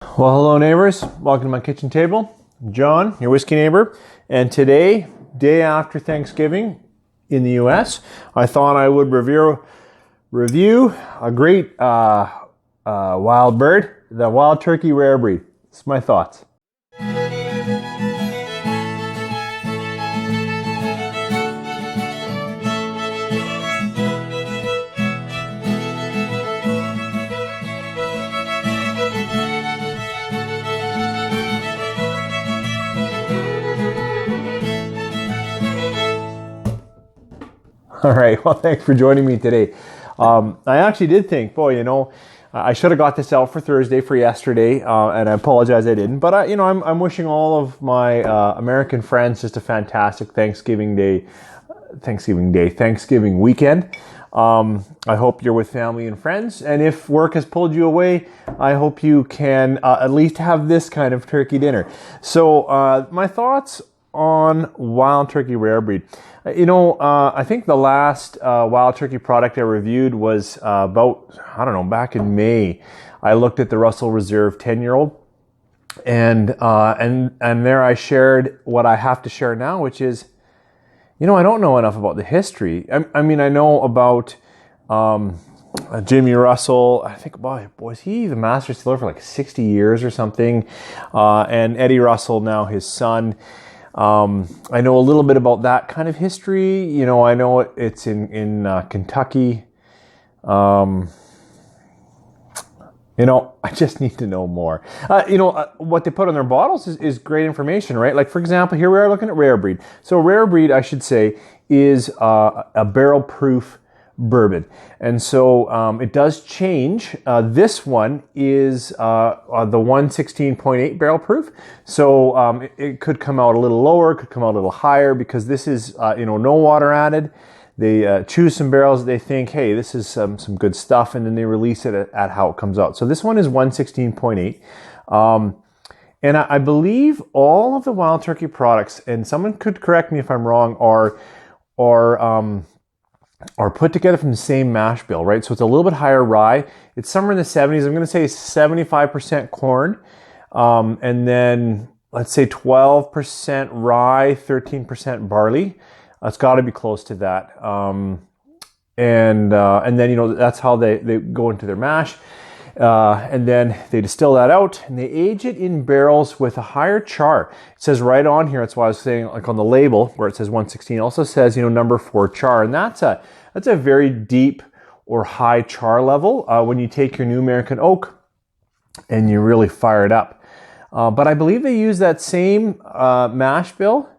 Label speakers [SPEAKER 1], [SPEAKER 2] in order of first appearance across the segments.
[SPEAKER 1] Well, hello neighbors. Welcome to my kitchen table. I'm John, your whiskey neighbor. And today, day after Thanksgiving in the US, I thought I would review a great wild bird, the wild turkey rare breed. It's my thoughts. All right, well, thanks for joining me today. I actually did think, I should have got this out for Thursday for yesterday, and I apologize I didn't. But I'm wishing all of my American friends just a fantastic Thanksgiving weekend. I hope you're with family and friends, and if work has pulled you away, I hope you can at least have this kind of turkey dinner. So my thoughts on wild turkey rare breed. I think the last wild turkey product I reviewed was back in May. I looked at the Russell Reserve 10-year-old, and there I shared what I have to share now, which is, I don't know enough about the history. I know about Jimmy Russell. I think, was he the master distiller for like 60 years or something? And Eddie Russell, now his son. I know a little bit about that kind of history. I know it's in Kentucky. I just need to know more. What they put on their bottles is great information, right? Like, for example, here we are looking at rare breed. So rare breed, I should say, is a barrel proof bourbon. And so it does change. This one is the 116.8 barrel proof. So it could come out a little lower, could come out a little higher, because this is, no water added. They choose some barrels that they think, hey, this is some good stuff, and then they release it at how it comes out. So this one is 116.8. And I believe all of the wild turkey products, and someone could correct me if I'm wrong, are put together from the same mash bill, right? So it's a little bit higher rye. It's somewhere in the 70s. I'm going to say 75% corn. And then let's say 12% rye, 13% barley. It's got to be close to that. And then, that's how they go into their mash. And then they distill that out and they age it in barrels with a higher char. It says right on here, that's why I was saying, like on the label where it says 116, it also says, number 4 char. And that's a very deep or high char level when you take your new American oak and you really fire it up. But I believe they use that same mash bill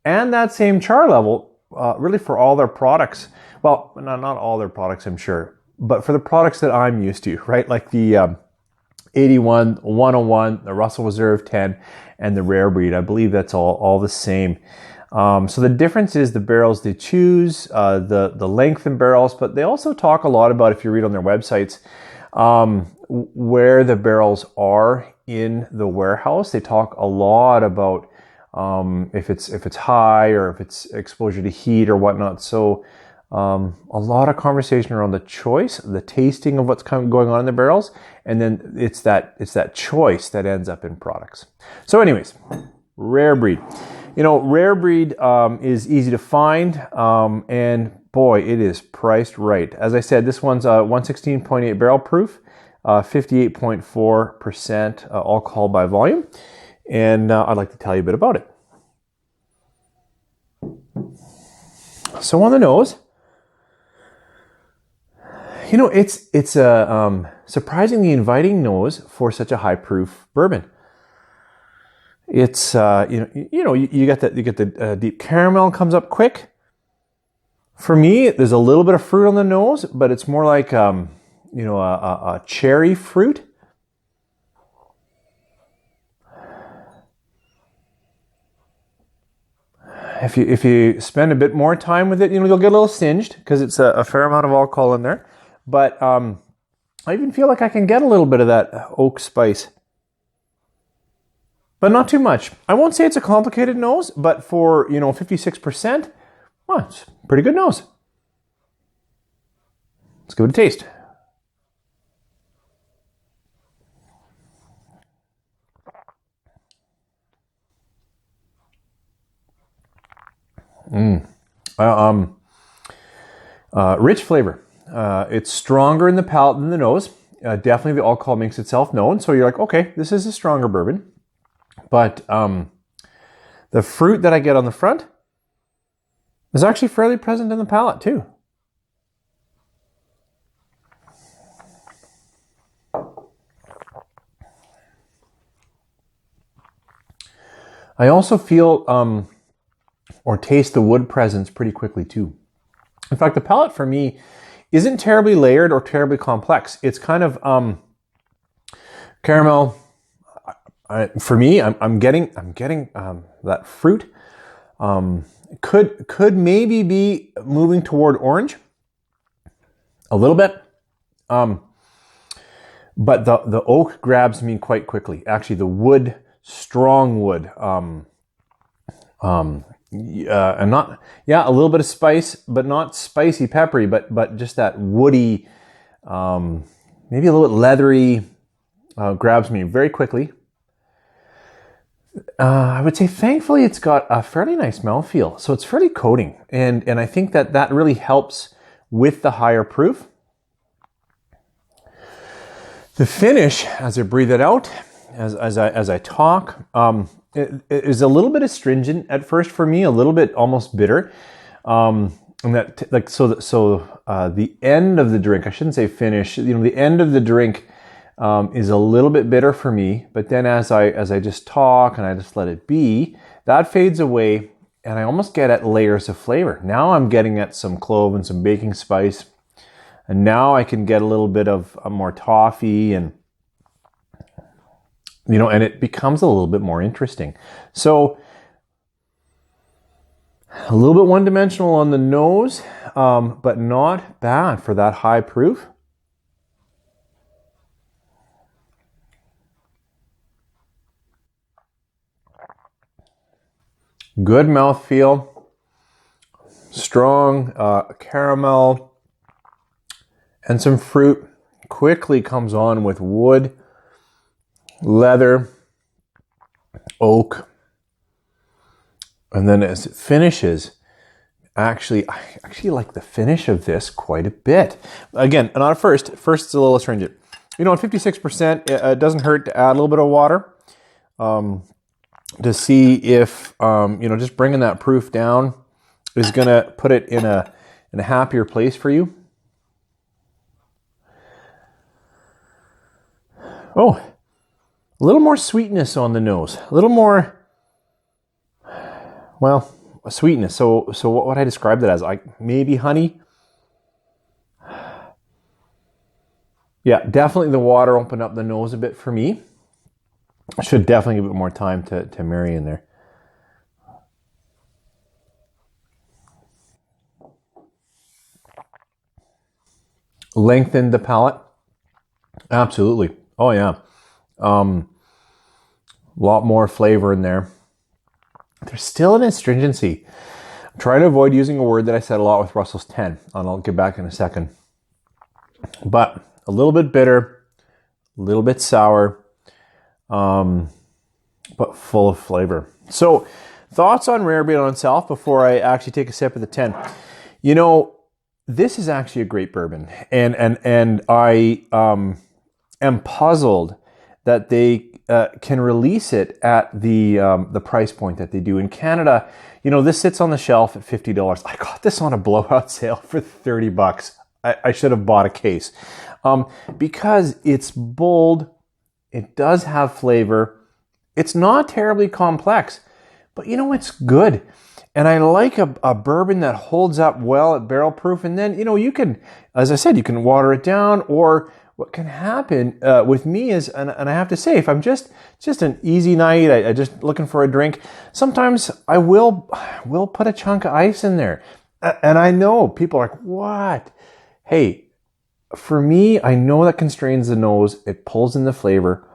[SPEAKER 1] and that same char level really for all their products. Well, not all their products, I'm sure. But for the products that I'm used to, right? Like the 81, 101, the Russell Reserve 10, and the rare breed. I believe that's all the same. So the difference is the barrels they choose, the length in barrels, but they also talk a lot about, if you read on their websites, where the barrels are in the warehouse. They talk a lot about if it's high or if it's exposure to heat or whatnot. So a lot of conversation around the choice, the tasting of what's going on in the barrels, and then it's that choice that ends up in products. So anyways, rare breed. Rare breed is easy to find, and boy, it is priced right. As I said, this one's 116.8 barrel proof, 58.4% alcohol by volume, and I'd like to tell you a bit about it. So on the nose, it's a surprisingly inviting nose for such a high proof bourbon. It's you get the deep caramel comes up quick. For me, there's a little bit of fruit on the nose, but it's more like a cherry fruit. If you spend a bit more time with it, you'll get a little singed because it's a fair amount of alcohol in there. But I even feel like I can get a little bit of that oak spice, but not too much. I won't say it's a complicated nose, but for 56%, well, it's a pretty good nose. Let's give it a taste. Rich flavor. It's stronger in the palate than the nose. Definitely the alcohol makes itself known. So you're like, okay, this is a stronger bourbon. But the fruit that I get on the front is actually fairly present in the palate too. I also feel or taste the wood presence pretty quickly too. In fact, the palate for me isn't terribly layered or terribly complex. It's kind of caramel. For me, I'm getting that fruit. Could maybe be moving toward orange a little bit. But the oak grabs me quite quickly. Actually, the wood, strong wood. And not, a little bit of spice, but not spicy, peppery, but just that woody, maybe a little bit leathery, grabs me very quickly. I would say, thankfully, it's got a fairly nice mouthfeel, so it's fairly coating, and I think that really helps with the higher proof. The finish, as I breathe it out, as I talk, it is a little bit astringent at first for me, a little bit almost bitter, and that the end of the drink, I shouldn't say finish, the end of the drink is a little bit bitter for me. But then as I just talk and I just let it be, that fades away, and I almost get at layers of flavor. Now I'm getting at some clove and some baking spice, and now I can get a little bit of more toffee and it becomes a little bit more interesting. So a little bit one-dimensional on the nose, but not bad for that high proof. Good mouthfeel, strong caramel, and some fruit. Quickly comes on with wood, leather, oak, and then as it finishes, I actually like the finish of this quite a bit. Again, not at first. At first, it's a little astringent. At 56%, it doesn't hurt to add a little bit of water to see if just bringing that proof down is going to put it in a happier place for you. Oh, a little more sweetness on the nose. A little more, sweetness. So what would I describe that as? Like maybe honey? Yeah, definitely the water opened up the nose a bit for me. I should definitely give it more time to marry in there. Lengthened the palate. Absolutely. Oh yeah. A lot more flavor in there. There's still an astringency. I'm trying to avoid using a word that I said a lot with Russell's 10, and I'll get back in a second. But a little bit bitter, a little bit sour, but full of flavor. So, thoughts on Rare Breed on itself before I actually take a sip of the 10. This is actually a great bourbon, and I am puzzled that they can release it at the price point that they do. In Canada, this sits on the shelf at $50. I got this on a blowout sale for $30. I should have bought a case. Because it's bold, it does have flavor, it's not terribly complex, but it's good. And I like a bourbon that holds up well at barrel proof, and then, you can, as I said, you can water it down, or what can happen with me is, and I have to say, if I'm just an easy night, I just looking for a drink, sometimes I will put a chunk of ice in there. And I know people are like, what? Hey, for me, I know that constrains the nose, it pulls in the flavor,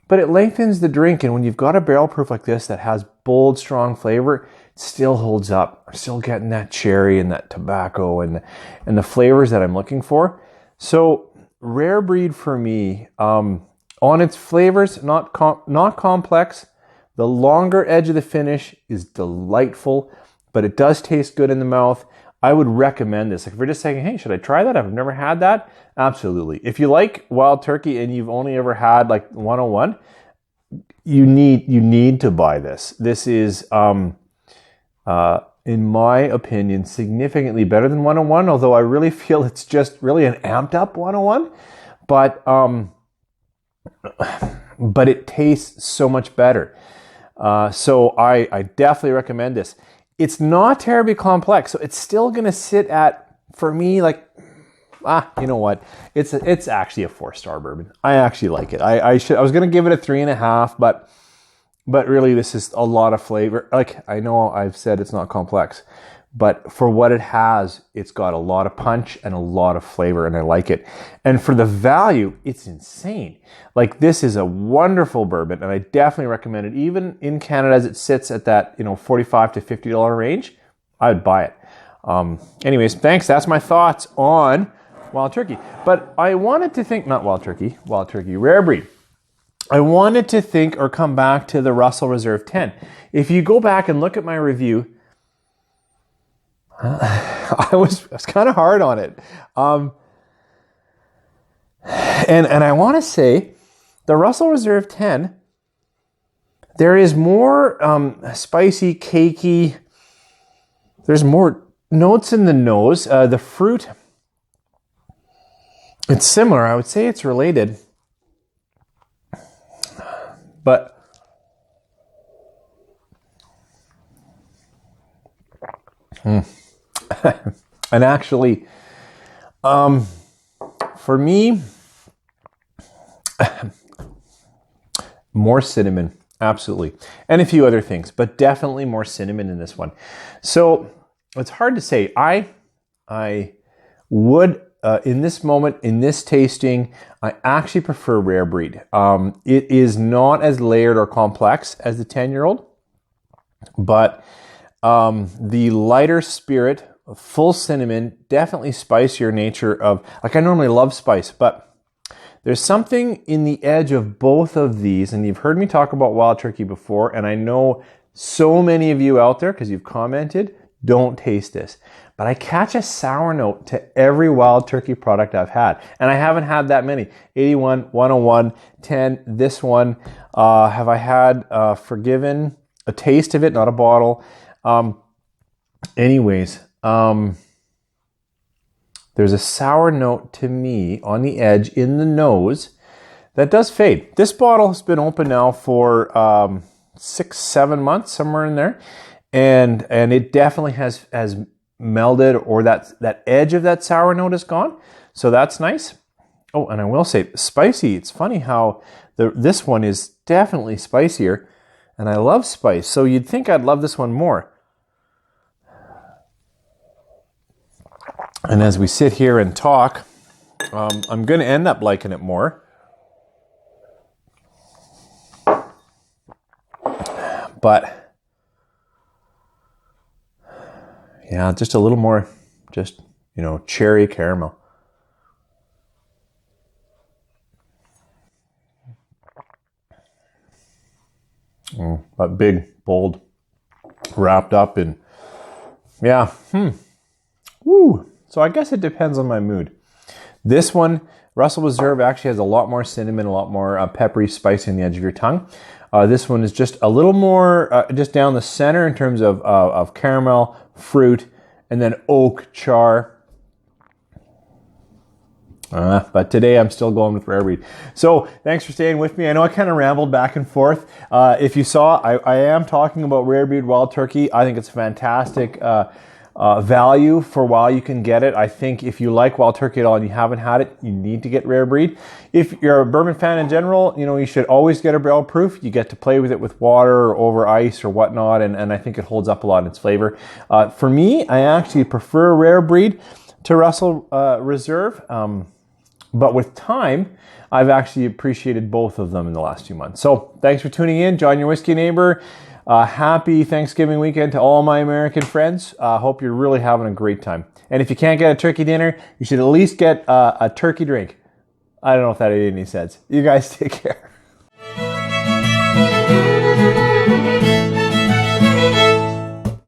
[SPEAKER 1] but it lengthens the drink. And when you've got a barrel proof like this that has bold, strong flavor, it still holds up. I'm still getting that cherry and that tobacco and the flavors that I'm looking for. So Rare Breed for me, on its flavors, not complex. The longer edge of the finish is delightful. but it does taste good in the mouth. I would recommend this. Like if you're just saying, hey, should I try that? I've never had that. Absolutely. If you like wild turkey and you've only ever had like 101, you need to buy this. This is, in my opinion, significantly better than 101, although I really feel it's just really an amped up 101. But it tastes so much better. So I definitely recommend this. It's not terribly complex, so it's still going to sit at, for me, like, you know what? It's actually a 4-star bourbon. I actually like it. I was going to give it a 3.5, but really this is a lot of flavor. Like, I know I've said it's not complex, but for what it has, it's got a lot of punch and a lot of flavor, and I like it. And for the value, it's insane. Like, this is a wonderful bourbon, and I definitely recommend it. Even in Canada, as it sits at that, $45 to $50 range, I would buy it. Anyways, thanks. That's my thoughts on wild turkey. But I wanted to think, not wild turkey, rare breed. I wanted to think or come back to the Russell Reserve 10. If you go back and look at my review, I was kind of hard on it. And I want to say the Russell Reserve 10, there is more spicy, cakey. There's more notes in the nose. The fruit, it's similar. I would say it's related. But and actually, for me, more cinnamon, absolutely. And a few other things, but definitely more cinnamon in this one. So it's hard to say. I would, in this moment, in this tasting, I actually prefer rare breed. It is not as layered or complex as the 10-year-old, but the lighter spirit, full cinnamon, definitely spicier nature of, like, I normally love spice, but there's something in the edge of both of these, and you've heard me talk about wild turkey before, and I know so many of you out there, because you've commented, don't taste this. But I catch a sour note to every wild turkey product I've had, and I haven't had that many. 81, 101, 10, this one. Have I had Forgiven? A taste of it, not a bottle. Anyways, there's a sour note to me on the edge in the nose that does fade. This bottle has been open now for 6-7 months, somewhere in there, and it definitely has melded, or that edge of that sour note is gone. So that's nice. Oh, and I will say, spicy. It's funny how this one is definitely spicier, and I love spice. So you'd think I'd love this one more. And as we sit here and talk, I'm going to end up liking it more. But yeah, just a little more, cherry caramel. But big, bold, wrapped up in, yeah. Woo. So I guess it depends on my mood. This one, Russell Reserve, actually has a lot more cinnamon, a lot more peppery spice on the edge of your tongue. This one is just a little more, just down the center in terms of caramel, fruit, and then oak char. But today I'm still going with rare breed. So thanks for staying with me. I know I kind of rambled back and forth. If you saw, I am talking about rare breed wild turkey. I think it's fantastic. Value for while you can get it. I think if you like wild turkey at all and you haven't had it, you need to get rare breed. If you're a bourbon fan in general, you should always get a barrel proof. You get to play with it with water or over ice or whatnot, and I think it holds up a lot in its flavor. For me, I actually prefer rare breed to Russell Reserve, but with time, I've actually appreciated both of them in the last few months. So thanks for tuning in. John, your whiskey neighbor. Happy Thanksgiving weekend to all my American friends. Hope you're really having a great time. And if you can't get a turkey dinner, you should at least get a turkey drink. I don't know if that made any sense. You guys take care.